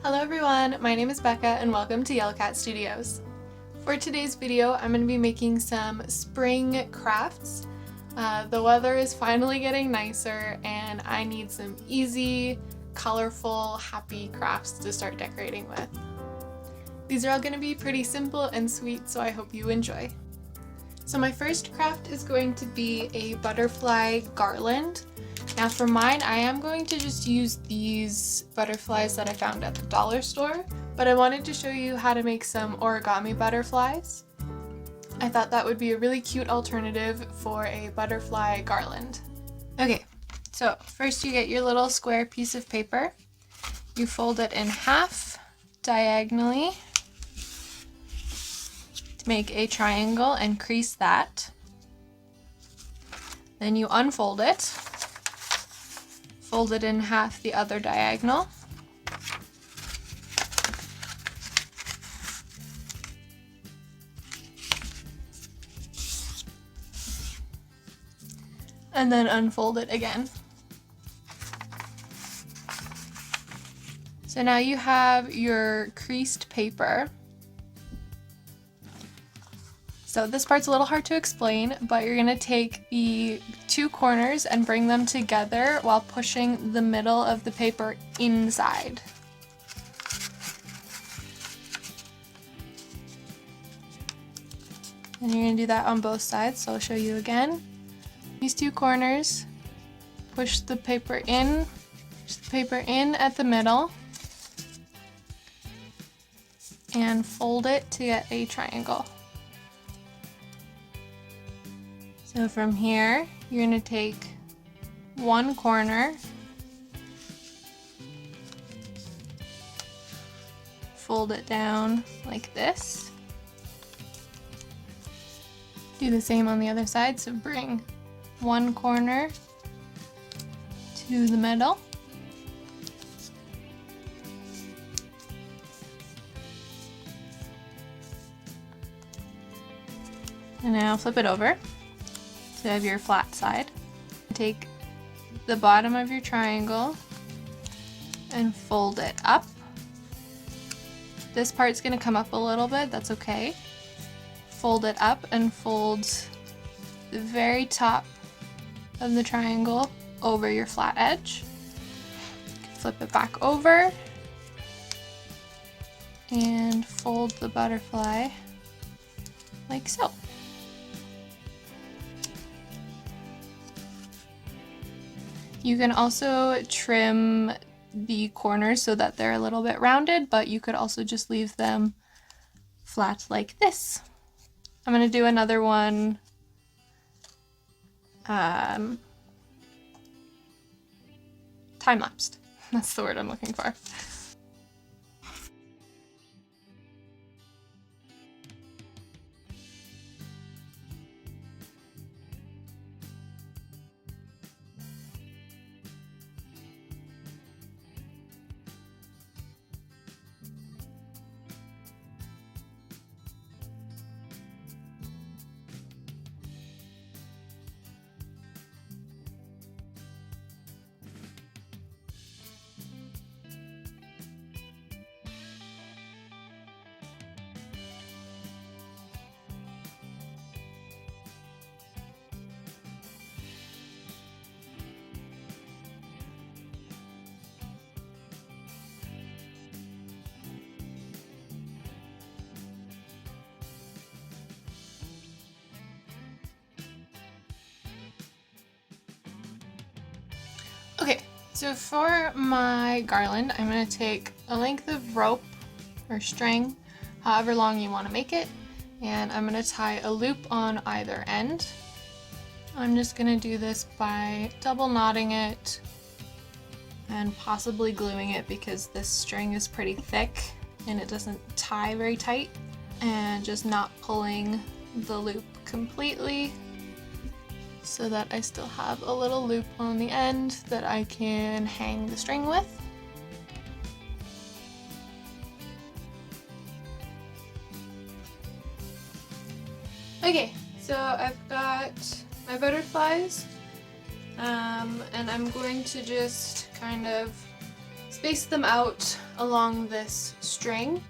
Hello everyone, my name is Becca and welcome to Yellow Cat Studios. For today's video, I'm going to be making some spring crafts. The weather is finally getting nicer and I need some easy, colorful, happy crafts to start decorating with. These are all going to be pretty simple and sweet, so I hope you enjoy. So my first craft is going to be a butterfly garland. Now for mine, I am going to just use these butterflies that I found at the dollar store, but I wanted to show you how to make some origami butterflies. I thought that would be a really cute alternative for a butterfly garland. Okay, so first you get your little square piece of paper. You fold it in half diagonally to make a triangle and crease that. Then you unfold it. Fold it in half the other diagonal. And then unfold it again. So now you have your creased paper. So this part's a little hard to explain, but you're gonna take the two corners and bring them together while pushing the middle of the paper inside. And you're gonna do that on both sides, so I'll show you again. These two corners, push the paper in at the middle, and fold it to get a triangle. So from here, you're going to take one corner, fold it down like this. Do the same on the other side, so bring one corner to the middle. And now flip it over. So you have your flat side. Take the bottom of your triangle and fold it up. This part's going to come up a little bit, that's okay. Fold it up and fold the very top of the triangle over your flat edge. Flip it back over and fold the butterfly like so. You can also trim the corners so that they're a little bit rounded, but you could also just leave them flat like this. I'm going to do another one time-lapsed. That's the word I'm looking for. Okay, so for my garland, I'm going to take a length of rope or string, however long you want to make it, and I'm going to tie a loop on either end. I'm just going to do this by double knotting it and possibly gluing it because this string is pretty thick and it doesn't tie very tight, and just not pulling the loop completely, so that I still have a little loop on the end that I can hang the string with. Okay, so I've got my butterflies, and I'm going to just kind of space them out along this string.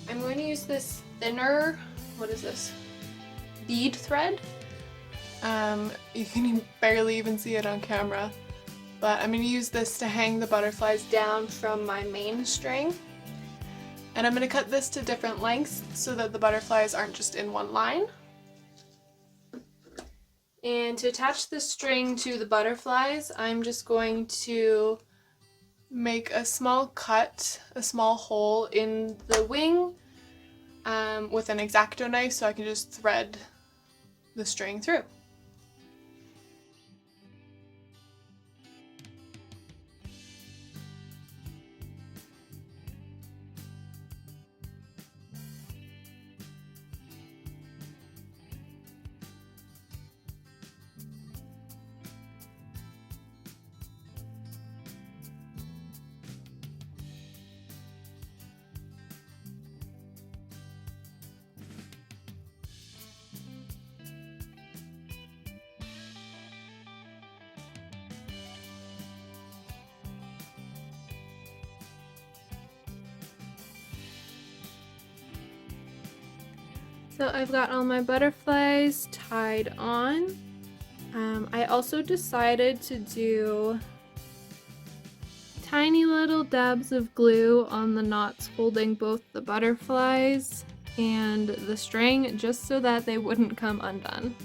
I'm going to use this thinner, what is this, bead thread. You can barely even see it on camera, but I'm going to use this to hang the butterflies down from my main string. And I'm going to cut this to different lengths so that the butterflies aren't just in one line. And to attach the string to the butterflies, I'm just going to make a small cut, a small hole in the wing with an X-Acto knife so I can just thread the string through. So I've got all my butterflies tied on. I also decided to do tiny little dabs of glue on the knots holding both the butterflies and the string, just so that they wouldn't come undone.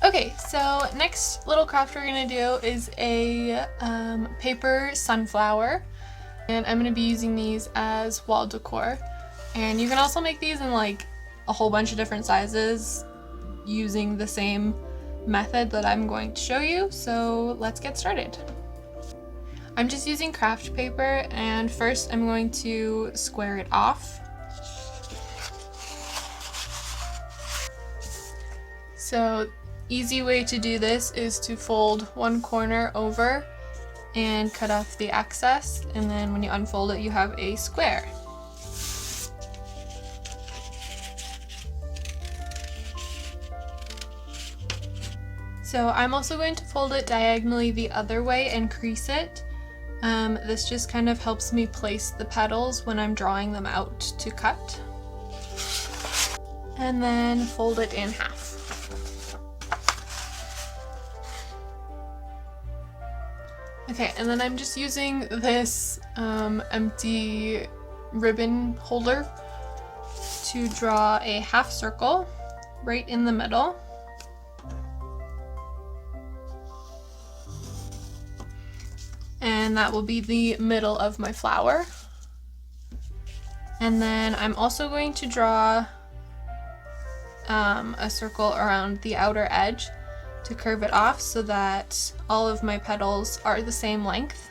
Okay, so next little craft we're gonna do is a paper sunflower, and I'm gonna be using these as wall decor. And you can also make these in like a whole bunch of different sizes using the same method that I'm going to show you, so let's get started. I'm just using craft paper, and first I'm going to square it off. So easy way to do this is to fold one corner over and cut off the excess, and then when you unfold it you have a square. So I'm also going to fold it diagonally the other way and crease it. This just kind of helps me place the petals when I'm drawing them out to cut. And then fold it in half. Okay, and then I'm just using this empty ribbon holder to draw a half circle right in the middle. And that will be the middle of my flower. And then I'm also going to draw a circle around the outer edge to curve it off so that all of my petals are the same length.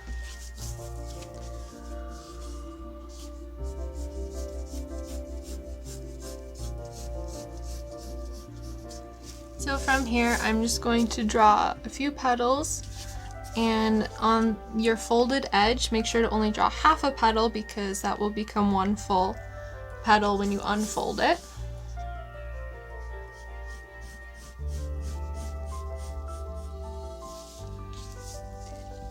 So from here I'm just going to draw a few petals, and on your folded edge make sure to only draw half a petal because that will become one full petal when you unfold it.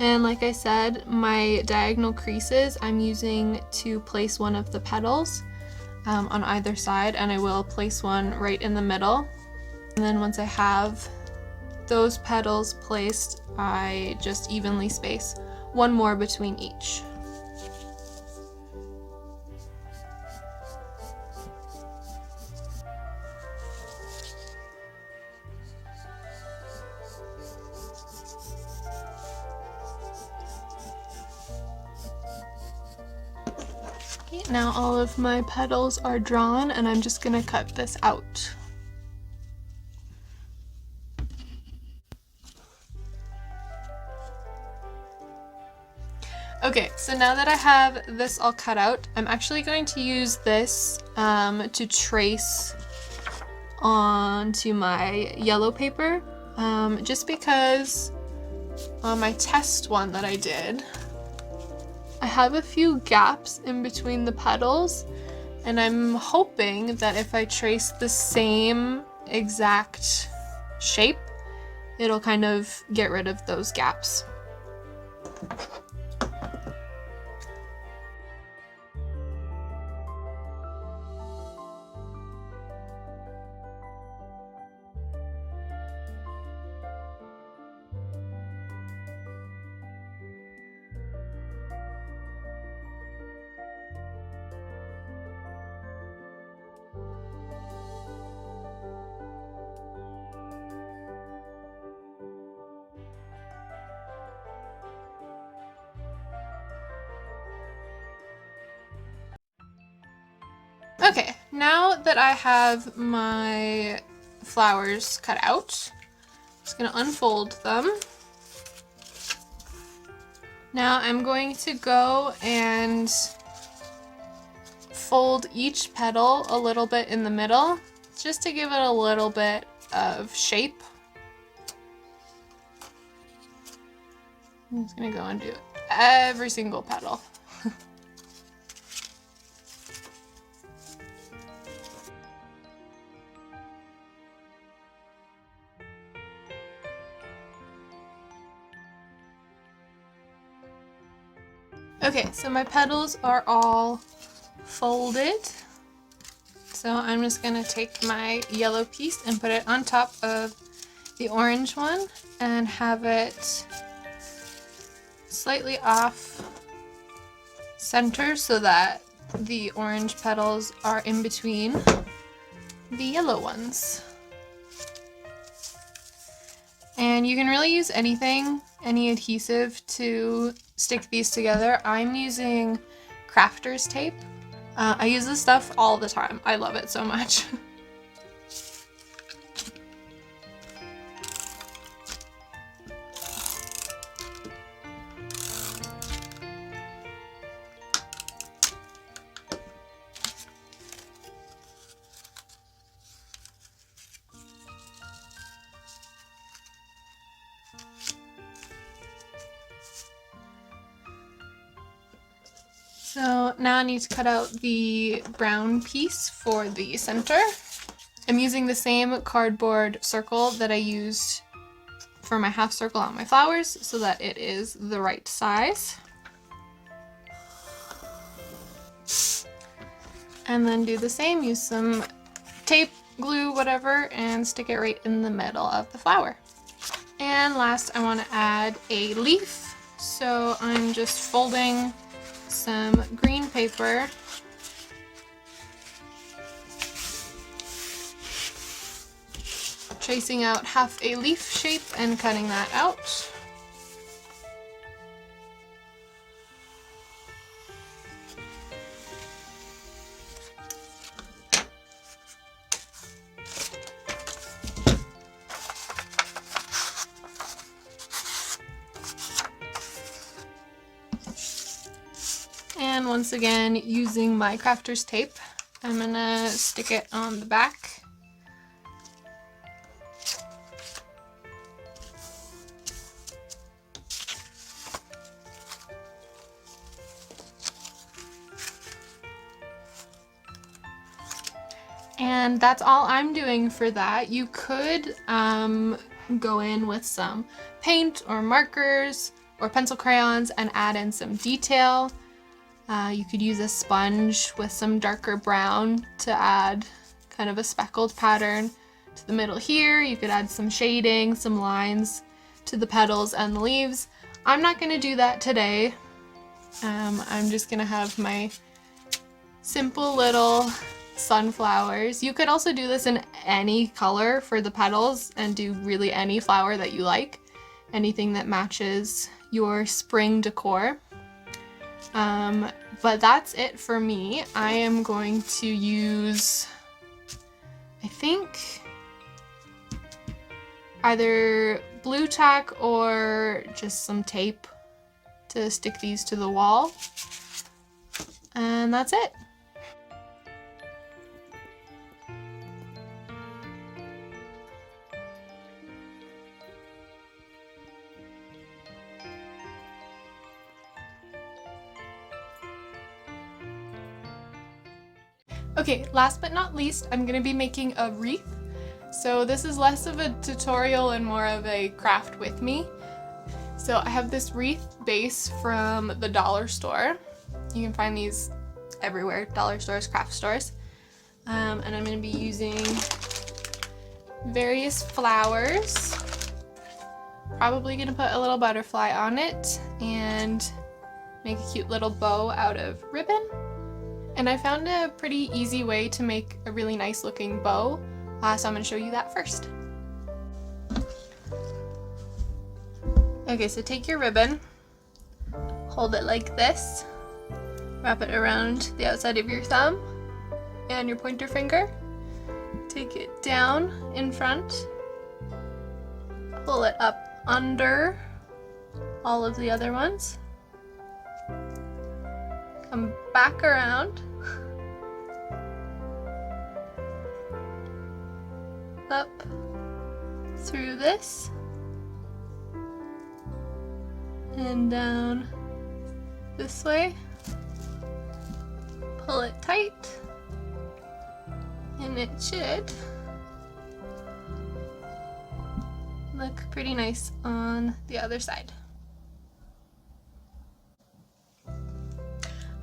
And like I said, my diagonal creases I'm using to place one of the petals on either side, and I will place one right in the middle. And then once I have those petals placed, I just evenly space one more between each. Now all of my petals are drawn, and I'm just gonna cut this out. Okay, so now that I have this all cut out, I'm actually going to use this to trace onto my yellow paper, just because on my test one that I did, I have a few gaps in between the petals, and I'm hoping that if I trace the same exact shape, it'll kind of get rid of those gaps. Okay, now that I have my flowers cut out, I'm just gonna unfold them. Now I'm going to go and fold each petal a little bit in the middle, just to give it a little bit of shape. I'm just gonna go and do every single petal. Okay, so my petals are all folded. So I'm just gonna take my yellow piece and put it on top of the orange one and have it slightly off center so that the orange petals are in between the yellow ones. And you can really use anything, any adhesive to stick these together. I'm using crafter's tape. I use this stuff all the time. I love it so much. So now I need to cut out the brown piece for the center. I'm using the same cardboard circle that I used for my half circle on my flowers so that it is the right size. And then do the same, use some tape, glue, whatever, and stick it right in the middle of the flower. And last, I want to add a leaf. So I'm just folding some green paper tracing out half a leaf shape and cutting that out. And once again, using my crafter's tape, I'm gonna stick it on the back. And that's all I'm doing for that. You could go in with some paint or markers or pencil crayons and add in some detail. You could use a sponge with some darker brown to add kind of a speckled pattern to the middle here. You could add some shading, some lines to the petals and the leaves. I'm not going to do that today. I'm just going to have my simple little sunflowers. You could also do this in any color for the petals and do really any flower that you like. Anything that matches your spring decor. But that's it for me. I am going to use, I think, either blue tack or just some tape to stick these to the wall. And that's it. Okay, last but not least, I'm gonna be making a wreath. So this is less of a tutorial and more of a craft with me. So I have this wreath base from the dollar store. You can find these everywhere, dollar stores, craft stores. And I'm gonna be using various flowers. Probably gonna put a little butterfly on it and make a cute little bow out of ribbon. And I found a pretty easy way to make a really nice looking bow, so I'm gonna show you that first. Okay, so take your ribbon, hold it like this, wrap it around the outside of your thumb and your pointer finger, take it down in front, pull it up under all of the other ones, come back around, up through this, and down this way, pull it tight, and it should look pretty nice on the other side.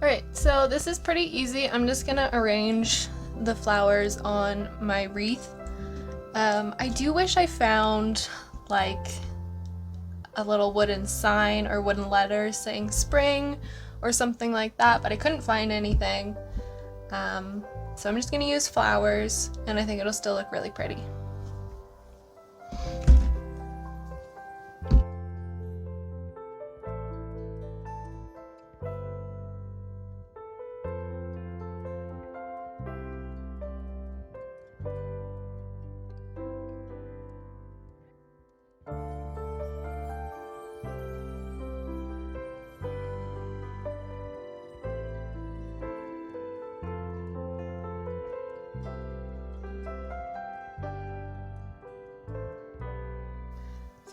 Alright, so this is pretty easy. I'm just gonna arrange the flowers on my wreath. I do wish I found like a little wooden sign or wooden letters saying spring or something like that, but I couldn't find anything. So I'm just gonna use flowers, and I think it'll still look really pretty.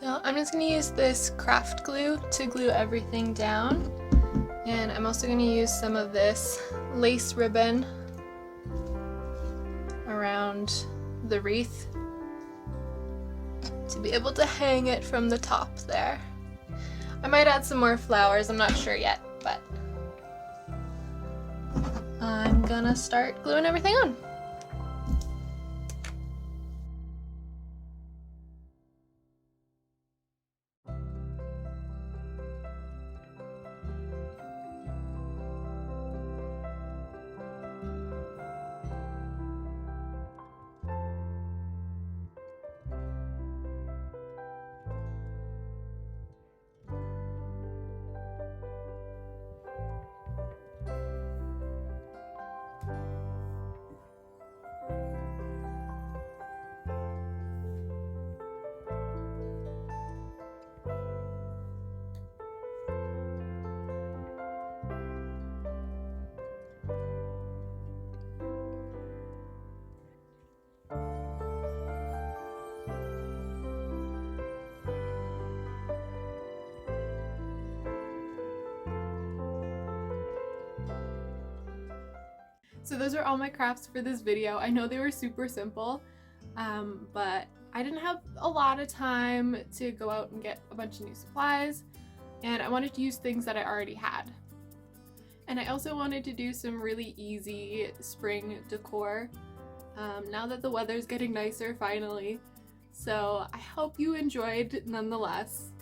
So I'm just going to use this craft glue to glue everything down, and I'm also going to use some of this lace ribbon around the wreath to be able to hang it from the top there. I might add some more flowers, I'm not sure yet, but I'm gonna start gluing everything on. So those are all my crafts for this video. I know they were super simple, but I didn't have a lot of time to go out and get a bunch of new supplies, and I wanted to use things that I already had. And I also wanted to do some really easy spring decor now that the weather's getting nicer finally. So I hope you enjoyed nonetheless.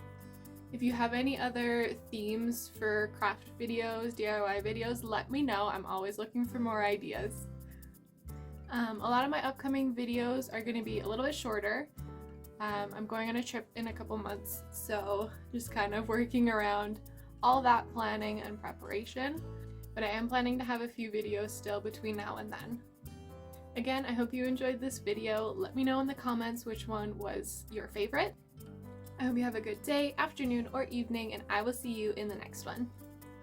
If you have any other themes for craft videos, DIY videos, let me know. I'm always looking for more ideas. A lot of my upcoming videos are going to be a little bit shorter. I'm going on a trip in a couple months, so just kind of working around all that planning and preparation. But I am planning to have a few videos still between now and then. Again, I hope you enjoyed this video. Let me know in the comments which one was your favorite. I hope you have a good day, afternoon, or evening, and I will see you in the next one.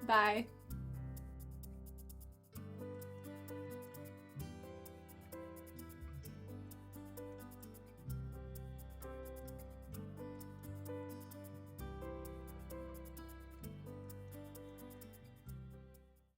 Bye!